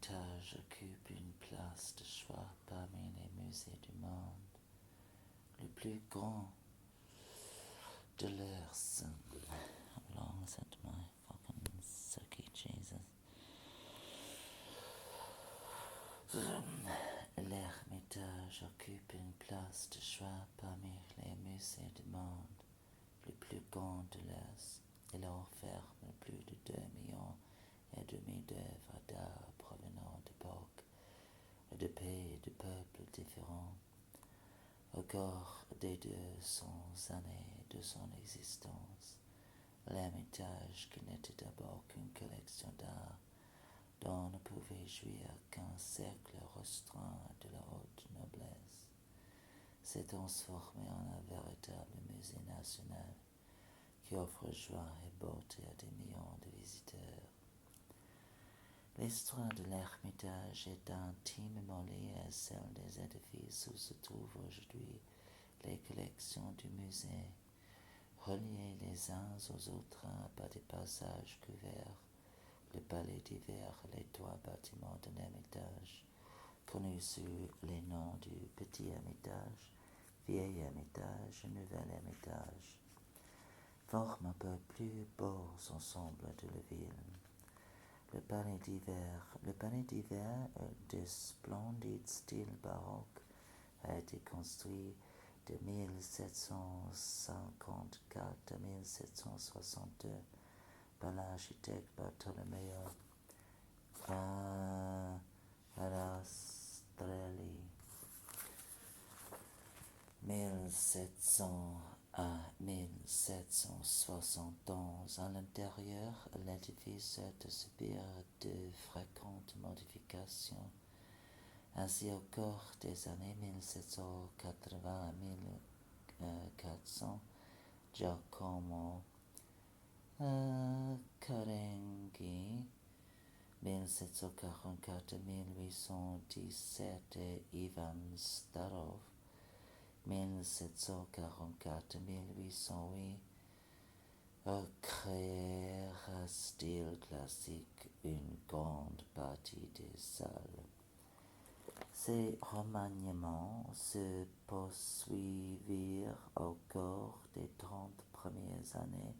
L'Ermitage occupe une place de choix parmi les musées du monde. Le plus grand de l'Earth. How long is it, my fucking sucky Jesus? L'Ermitage occupe une place de choix parmi les musées du monde. Le plus grand de l'Est. Il renferme plus de 2,5 millions d'œuvres d'art provenant d'époques et de pays et de peuples différents. Au cours des 200 années de son existence, l'Ermitage, qui n'était d'abord qu'une collection d'art dont ne pouvait jouir qu'un cercle restreint de la haute noblesse, s'est transformé en un véritable musée national qui offre joie et beauté à des millions de visiteurs. L'histoire de l'Ermitage est intimement liée à celle des édifices où se trouvent aujourd'hui les collections du musée, reliés les uns aux autres par des passages couverts. Le palais d'hiver et les trois bâtiments de l'Ermitage, connus sous les noms du Petit Ermitage, Vieil Ermitage et Nouvel Ermitage, forment un peu plus beau ensemble de la ville. Le palais d'hiver de splendide style baroque a été construit de 1754 à 1762 par l'architecte Bartolomeo Rastrelli. 1700 à 1771. À l'intérieur, l'édifice a dû subir de fréquentes modifications. Ainsi, au cours des années 1780 à 1400, Giacomo Caringhi, 1744 à 1817, et Ivan Starov, 1744 à 1808, créèrent un style classique une grande partie des salles. Ces remaniements se poursuivirent au cours des 30 premières années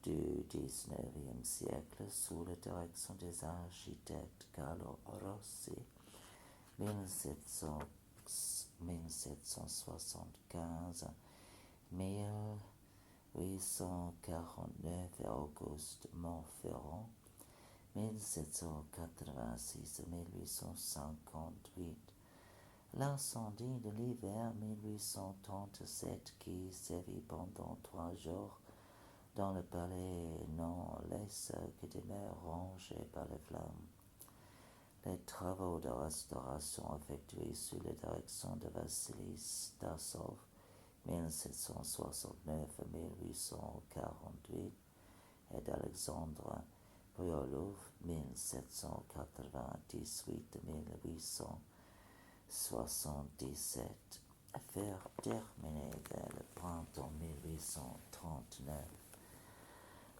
du XIXe siècle sous la direction des architectes Carlo Rossi, 1775 à 1849, et Auguste Montferrand, 1786 à 1858. L'incendie de l'hiver 1837 qui sévit pendant 3 jours dans le palais n'en laisse que demeure rongé par les flammes. Les travaux de restauration effectués sous la direction de Vassili Stasov, 1769 à 1848, et d'Alexandre Briolov, 1798 à 1877, furent terminés vers le printemps 1839.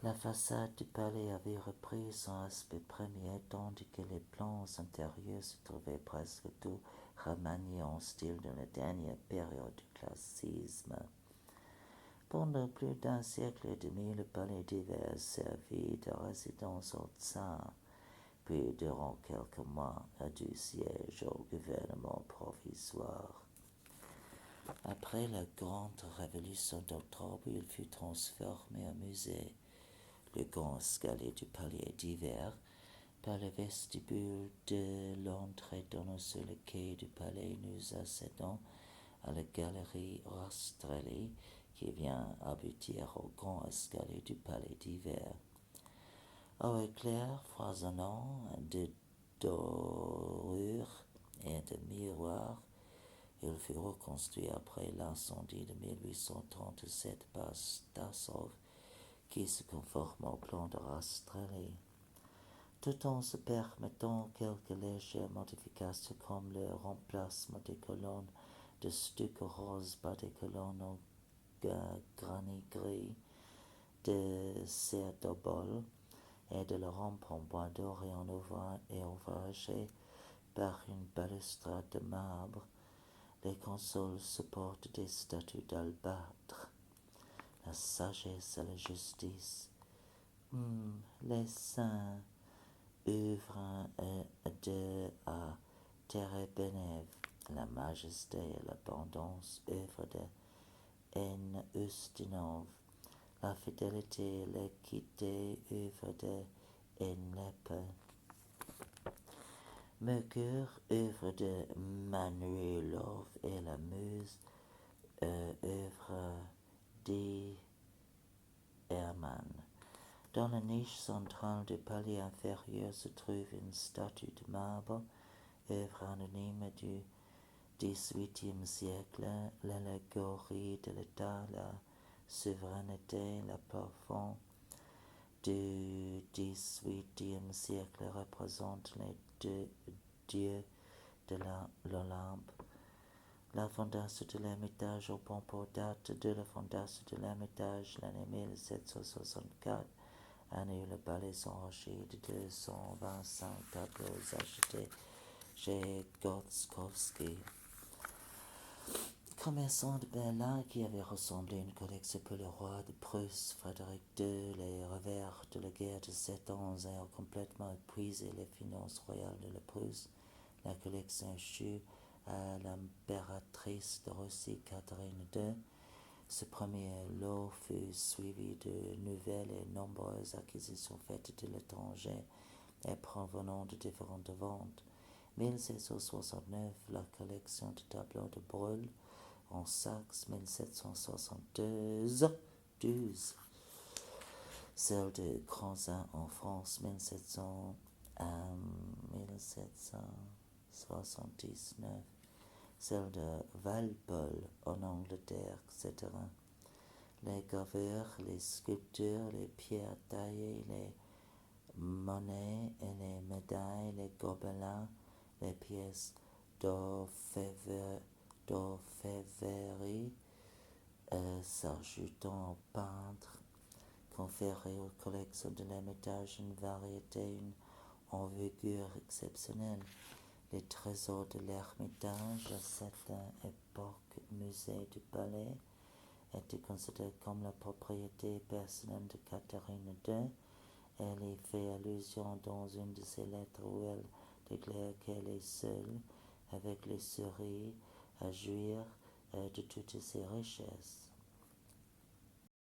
La façade du palais avait repris son aspect premier, tandis que les plans intérieurs se trouvaient presque tous remaniés en style de la dernière période du classicisme. Pendant plus d'un siècle et demi, le palais d'hiver servit de résidence au tsar, puis durant quelques mois du siège au gouvernement provisoire. Après la grande révolution d'octobre, il fut transformé en musée. Le grand escalier du palais d'hiver, par le vestibule de l'entrée donnant sur le quai du palais, nous accédons à la galerie Rastrelli qui vient aboutir au grand escalier du palais d'hiver. Au éclair foisonnant de dorures et de miroirs, il fut reconstruit après l'incendie de 1837 par Stasov, qui se conforme au plan de Rastrelli, tout en se permettant quelques légères modifications comme le remplacement des colonnes de stucco rose par des colonnes en granit gris de Serdobol et de la rampe en bois d'or et ouvragée par une balustrade de marbre. Les consoles supportent des statues d'albâtre. La sagesse et la justice. Les saints œuvrent à terre bénéve. La majesté et l'abondance œuvre de haine ustinove. La fidélité et l'équité œuvre de haine. Mercure, œuvre de Manuelov, et la muse, œuvre d'Hermann. Dans la niche centrale du palier inférieur se trouve une statue de marbre, œuvre anonyme du XVIIIe siècle, l'allégorie de l'État, la souveraineté, la plafond du XVIIIe siècle représente les deux dieux de l'Olympe. La fondation de l'Ermitage au Pampo date de la fondation de l'Ermitage l'année 1764. Année où le palais s'enrichit de 225 tableaux achetés chez Gotskowski, commerçant de Berlin qui avait rassemblé une collection pour le roi de Prusse, Frédéric II. Les revers de la guerre de 7 ans ayant complètement épuisé les finances royales de la Prusse, la collection échut à l'impératrice de Russie Catherine II. Ce premier lot fut suivi de nouvelles et nombreuses acquisitions faites de l'étranger et provenant de différentes ventes. 1769, la collection de tableaux de Brûle en Saxe, 1772, celle de Cranzin en France, 1779, celle de Walpole en Angleterre, etc. Les gravures, les sculptures, les pierres taillées, les monnaies et les médailles, les gobelins, les pièces d'orfèvrerie, s'ajoutant aux peintres, conféraient aux collections de l'Ermitage une variété, une envergure exceptionnelle. Les trésors de l'Ermitage, à cette époque musée du palais, étaient considérés comme la propriété personnelle de Catherine II. Elle y fait allusion dans une de ses lettres où elle déclare qu'elle est seule, avec les souris, à jouir de toutes ses richesses.